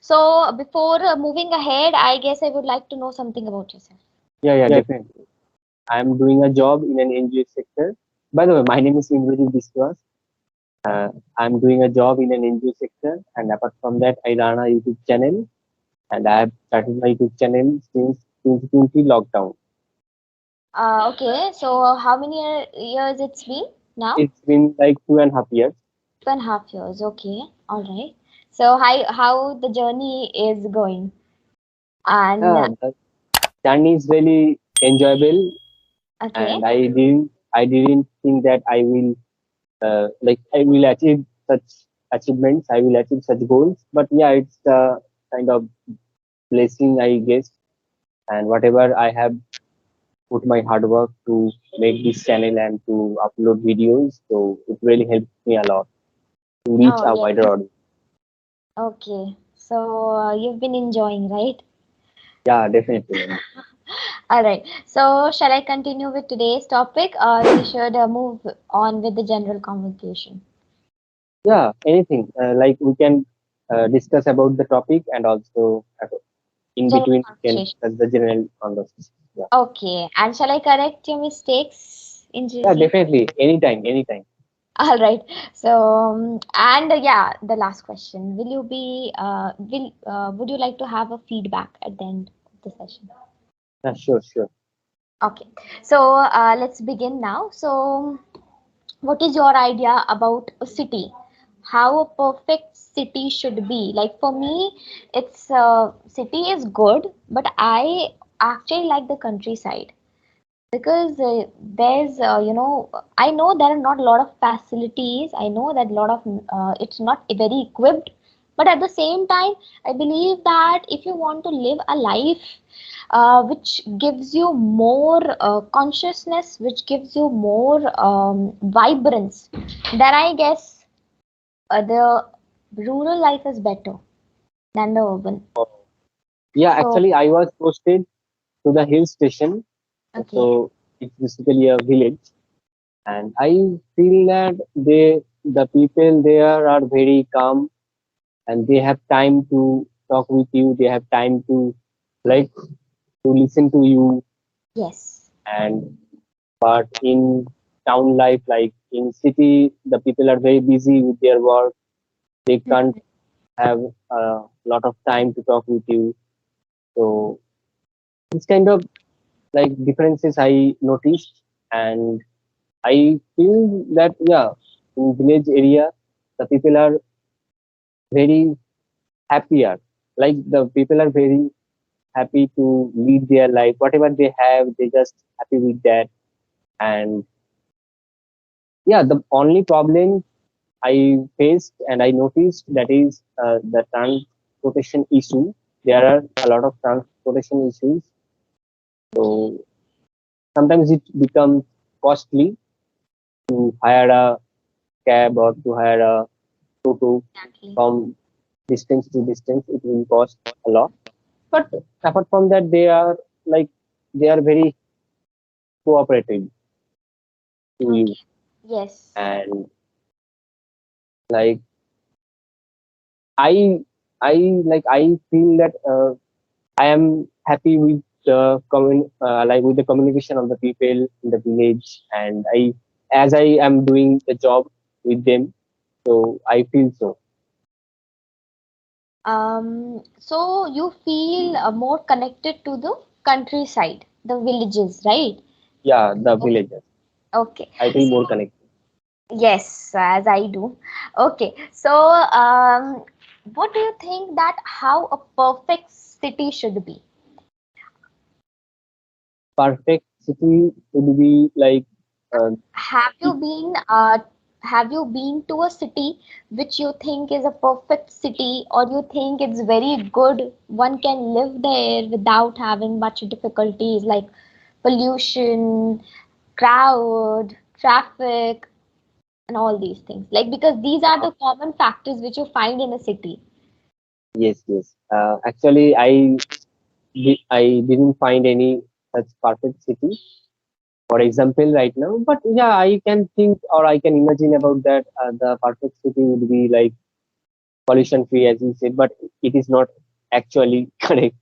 So before moving ahead, I guess I would like to know something about yourself. Yeah, definitely. I'm doing a job in an NGO sector. By the way, my name is Engtalki. Uh, I'm doing a job in an NGO sector, and apart from that, I run a YouTube channel, and I have started my YouTube channel since 2020 lockdown. Okay, so how many years it's been now? It's been like 2.5 years. 2.5 years. Okay, all right. So how the journey is going? And The journey is really enjoyable, okay, and I didn't think that I will achieve such achievements. I will achieve such goals. But yeah, it's a kind of blessing, I guess. And whatever I have put my hard work to make this channel and to upload videos, so it really helps me a lot to reach oh a yes, wider audience. okay. So you've been enjoying, right? Yeah, definitely. All right. So shall I continue with today's topic, or we should move on with the general conversation? Yeah, anything like we can discuss about the topic, and also in General between we can conversation. discuss the general conversation. Yeah, Okay. And shall I correct your mistakes in yeah, GC? definitely. Anytime, anytime. All right. So, and yeah, the last question. Would you like to have a feedback at the end of the session? Yeah, sure, sure. Okay. So, let's begin now. So, what is your idea about a city? How a perfect city should be? Like for me, it's city is good, but I actually like the countryside because there's I know there are not a lot of facilities. I know that a lot of it's not very equipped, but at the same time I believe that if you want to live a life which gives you more consciousness, which gives you more vibrance, then I guess the rural life is better than the urban. Oh, yeah, So actually, I was posted to the hill station, okay. so it's basically a village, and I feel that the people there are very calm, and they have time to talk with you. They have time to like to listen to you. Yes. And but in town life, like in city, the people are very busy with their work. They can't have a lot of time to talk with you. So it's kind of like differences I noticed, and I feel that yeah, in village area, the people are very happier. Like the people are very happy to lead their life. Whatever they have, they just happy with that. And yeah, the only problem I faced and I noticed that is the transportation issue. There are a lot of transportation issues. Okay. So sometimes it becomes costly to hire a cab or to hire a tutor Exactly. from distance to distance. It will cost a lot. But apart from that, they are like they are very cooperative to you, Okay. Yes. and like I I feel that I am happy with the with the communication of the people in the village, and I as I am doing the job with them, so I feel so. So you feel more connected to the countryside, the villages, right? Yeah, the Okay. villagers. Okay. I feel So more connected. yes, as I do. Okay. So what do you think that how a perfect city should be? Perfect city would be like uh, Have you it- been to a city which you think is a perfect city, or you think it's very good, one can live there without having much difficulties like pollution, crowd, traffic, and all these things? Like because these are uh, the common factors which you find in a city. yes. Actually, I didn't find any such perfect city, for example, right now. But yeah, I can think or I can imagine about that. The perfect city would be like pollution free, as you said, but it is not actually correct.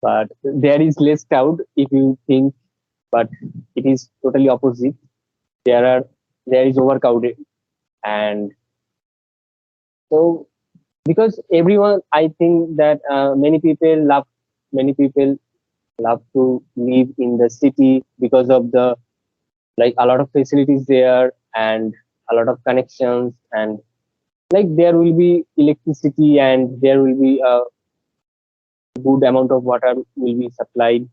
But there is less crowd if you think, but it is totally opposite. There are there is overcrowded, and so because everyone, I think that many people love to live in the city because of the like a lot of facilities there and a lot of connections, and like there will be electricity and there will be a good amount of water will be supplied.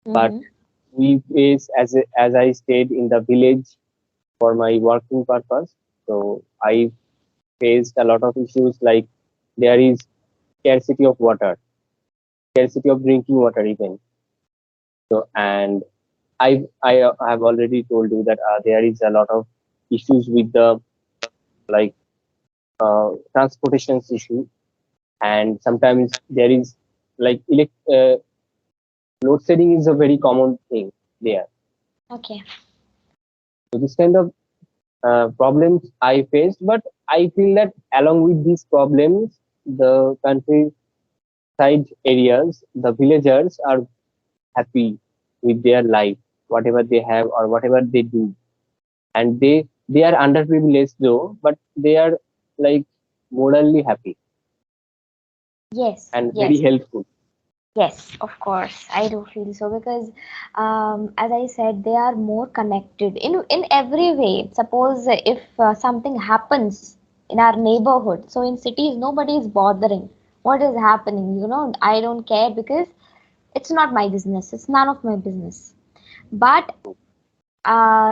But Mm-hmm. we face, as I stayed in the village for my working purpose, so I faced a lot of issues like there is scarcity of water, scarcity of drinking water even. So and I have already told you that there is a lot of issues with the like transportation issue, and sometimes there is like load shedding is a very common thing there. Okay. So this kind of problems I faced, but I feel that along with these problems, the countryside areas, the villagers are happy with their life, whatever they have or whatever they do, and they are underprivileged though, but they are like morally happy Yes, and very yes. helpful. Yes, of course, I do feel so because, as I said, they are more connected in every way. Suppose if something happens in our neighborhood, so in cities nobody is bothering what is happening. I don't care because it's not my business. It's none of my business. But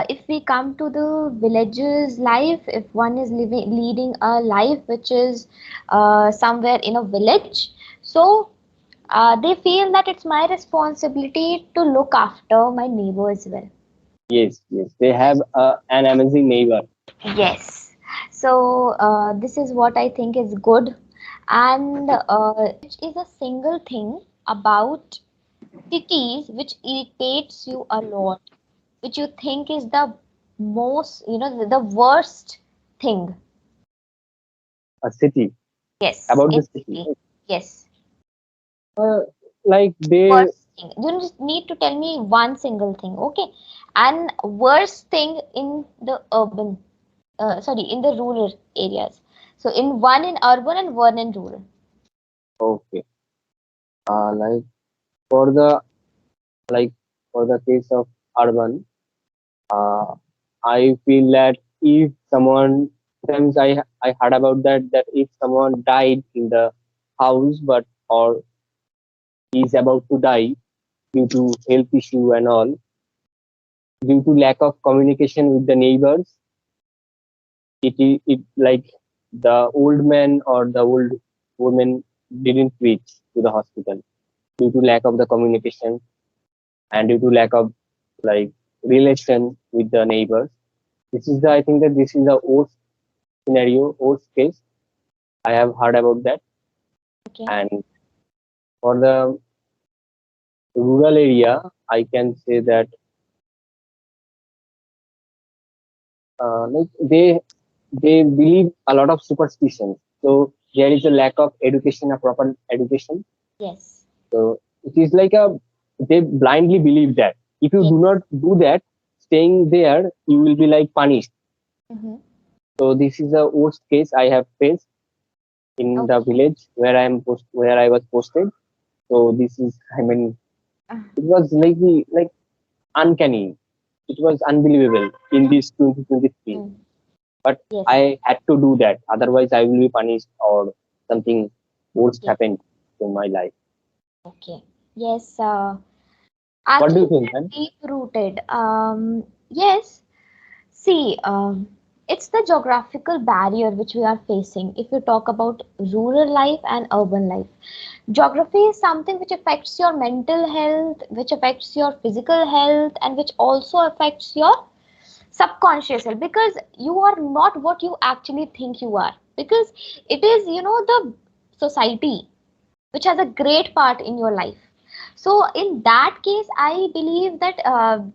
if we come to the villager's life, if one is leading a life which is somewhere in a village, so they feel that it's my responsibility to look after my neighbor as well. Yes, yes, they have an amazing neighbor. Yes. So this is what I think is good. And which is a single thing about cities which irritates you a lot, which you think is the most, the worst thing. A city, Yes, about in the city. city. Yes. Uh, like they, Worst thing. You just need to tell me one single thing, okay? And worst thing in the urban, sorry, in the rural areas. So in one in urban and one in rural. okay. Like for the like for the case of urban, uh, I feel that if someone, sometimes I heard about that if someone died in the house, but or is about to die due to health issue and all, due to lack of communication with the neighbors, it like the old man or the old woman didn't reach to the hospital due to lack of the communication and due to lack of like relation with the neighbors. This is the, I think that this is the worst scenario, worst case. I have heard about that. Okay. And for the rural area, I can say that like they believe a lot of superstitions. So there is a lack of education, a proper education. Yes. So it is like a they blindly believe that if you do Yes. not do that, staying there, you will be like punished. Mm-hmm. So this is the worst case I have faced in the Okay. village where where I was posted. So this is, I mean, it was like uncanny. It was unbelievable in this 2023. Mm. But Yes. I had to do that. Otherwise, I will be punished or something worst Yes. happened to my life. Okay. Yes. What do Actually, you think, man? deep rooted. Yes. See, it's the geographical barrier which we are facing if you talk about rural life and urban life. Geography is something which affects your mental health, which affects your physical health, and which also affects your subconscious health because you are not what you actually think you are. Because it is, the society which has a great part in your life. So, in that case, I believe that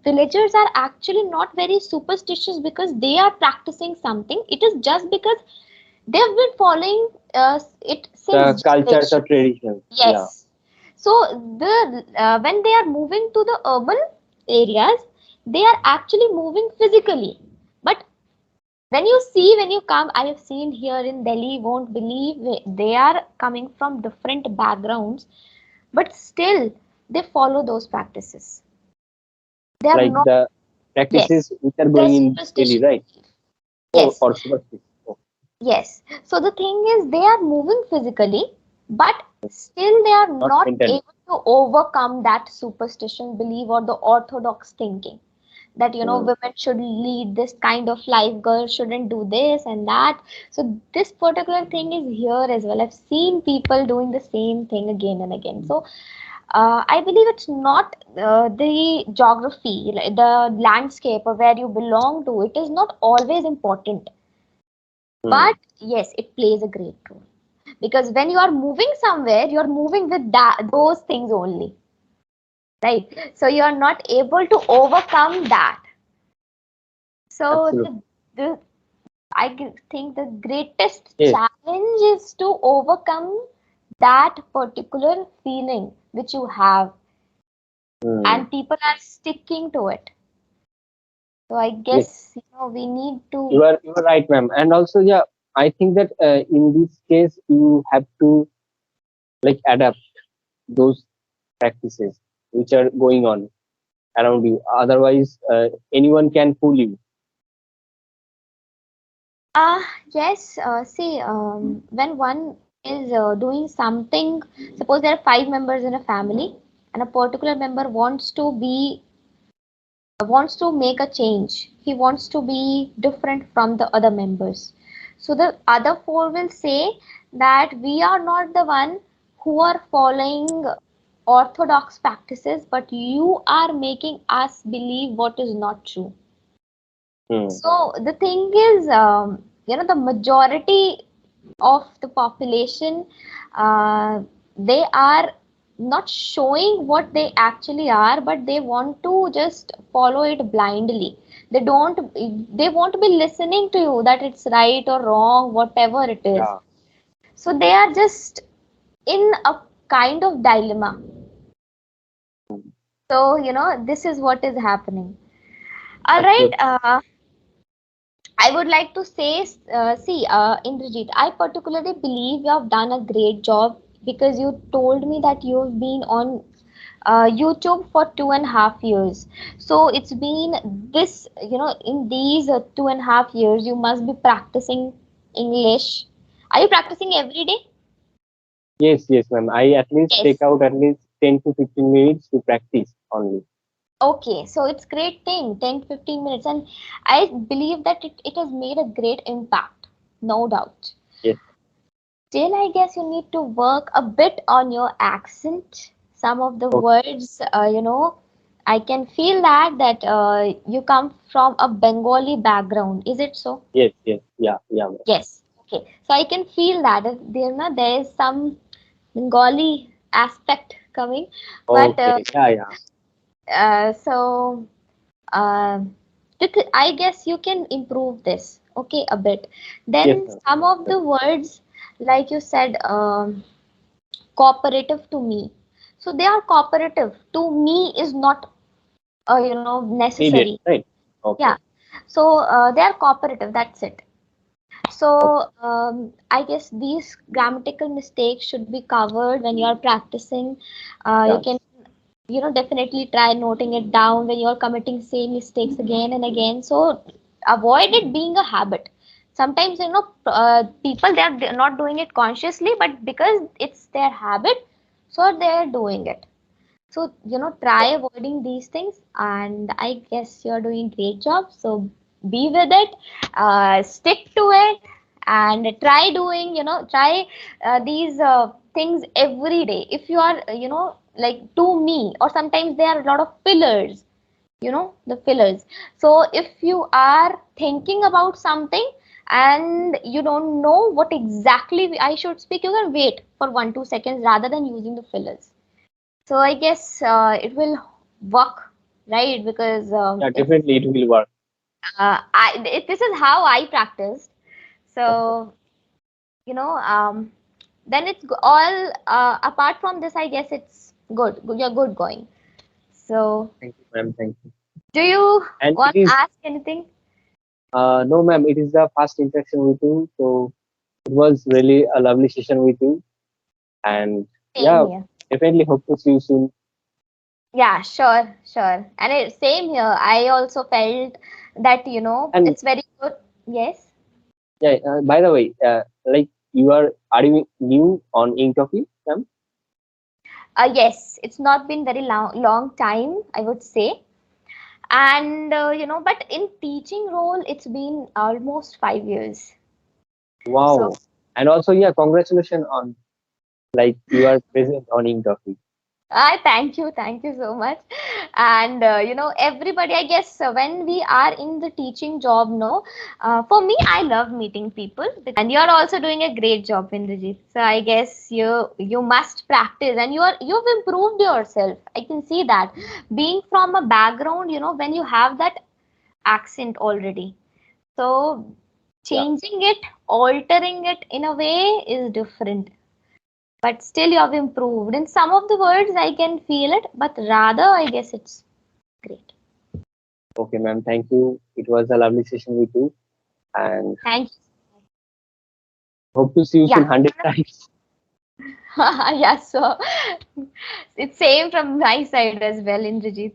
villagers are actually not very superstitious because they are practicing something. It is just because they have been following it The since cultures or generations. traditions. Yeah. Yes. So the when they are moving to the urban areas, they are actually moving physically. But when you come, I have seen here in Delhi, won't believe they are coming from different backgrounds, but still they follow those practices. They are Like not, the yes, practices which are they're going in daily, superstition. right? Oh, Yes, or superstition. Oh, yes. So the thing is, they are moving physically, but still they are not not mentally. able to overcome that superstition belief or the orthodox thinking that Hmm. women should lead this kind of life, girls shouldn't do this and that. So this particular thing is here as well. I've seen people doing the same thing again and again. So I believe it's not the geography, like the landscape or where you belong to. It is not always important, Hmm. but yes, it plays a great role because when you are moving somewhere, you are moving with those things only, right? So you are not able to overcome that. So Absolutely. the think the greatest Yes. challenge is to overcome that particular feeling which you have, Hmm. and people are sticking to it. So I Yes. guess we need to. You are right, ma'am. And also, yeah, I think that in this case you have to like adapt those practices which are going on around you. Otherwise, anyone can fool you. Yes. See, when one is doing something, suppose there are five members in a family, and a particular member wants to make a change. He wants to be different from the other members. So the other four will say that we are not the one who are following orthodox practices, but you are making us believe what is not true. Hmm. So the thing is, the majority of the population, they are not showing what they actually are, but they want to just follow it blindly. They won't be listening to you that it's right or wrong, whatever it is. Yeah. So they are just in a kind of dilemma. So, this is what is happening. All right. Absolutely. I would like to say, Indrajit, I particularly believe you have done a great job because you told me that you've been on YouTube for 2.5 years. So it's been this, in these 2.5 years, you must be practicing English. Are you practicing every day? Yes, yes, ma'am. I at least take Yes. out at least 10 to 15 minutes to practice only. Okay, so it's great thing, 10 to 15 minutes. And I believe that it has made a great impact, no doubt. Yes. Still, I guess you need to work a bit on your accent. Some of the Okay. words, I can feel that you come from a Bengali background. Is it so? Yes, yes. Yeah, yeah, ma'am. Yes. Okay. So I can feel there is some Bengali aspect coming, but Okay. Yeah, yeah. so uh, I guess you can improve this. Okay, a bit. Yes, Then ma'am. some of the words, like you said, cooperative to me. So they are cooperative. To me is not, Needed, necessary. right? Yeah. Okay. So they are cooperative. That's it. Okay. So I guess these grammatical mistakes should be covered when you are practicing. You Yeah. can, definitely try noting it down when you are committing same mistakes again and again. So avoid it being a habit. Sometimes, people they're not doing it consciously, but because it's their habit, so they're doing it. So, try avoiding these things, and I guess you're doing great job. So be with it, stick to it, and try doing, try these things every day. If you are, like to me, or sometimes there are a lot of fillers, the fillers. So if you are thinking about something and you don't know what exactly I should speak, you can wait for 1 2 seconds rather than using the fillers. So I guess it will work, right? Because Yeah, it's definitely it will work. this is how I practiced. Okay. So then it's all apart from this, I guess it's good. You're good going. So, Thank you, ma'am. Thank you. do you And it want to is, ask anything? no, ma'am, it is the first interaction with you. So it was really a lovely session with you. And Same yeah, here. definitely hope to see you soon. Yeah, sure, sure. And same here. I also felt that, And it's very good. Yes. yeah, by the way, like are you new on Inktoki, ma'am? Yes, it's not been very long time, I would say. And, but in teaching role, it's been almost 5 years. So, Wow. And also, yeah, congratulations on like you are present on Inktoki. I thank you so much. And everybody, I guess when we are in the teaching job, no, for me, I love meeting people, and you're also doing a great job, Indrajit. So I guess you must practice, and you've improved yourself. I can see that being from a background, when you have that accent already, so Yeah. changing it, altering it in a way is different, but still you have improved. In some of the words, I can feel it, but rather, I guess it's great. Okay, ma'am. Thank you. It was a lovely session with you, and Thank you. hope to see you soon Yeah. 100 times. Yeah, so it's same from my side as well, Indrajit.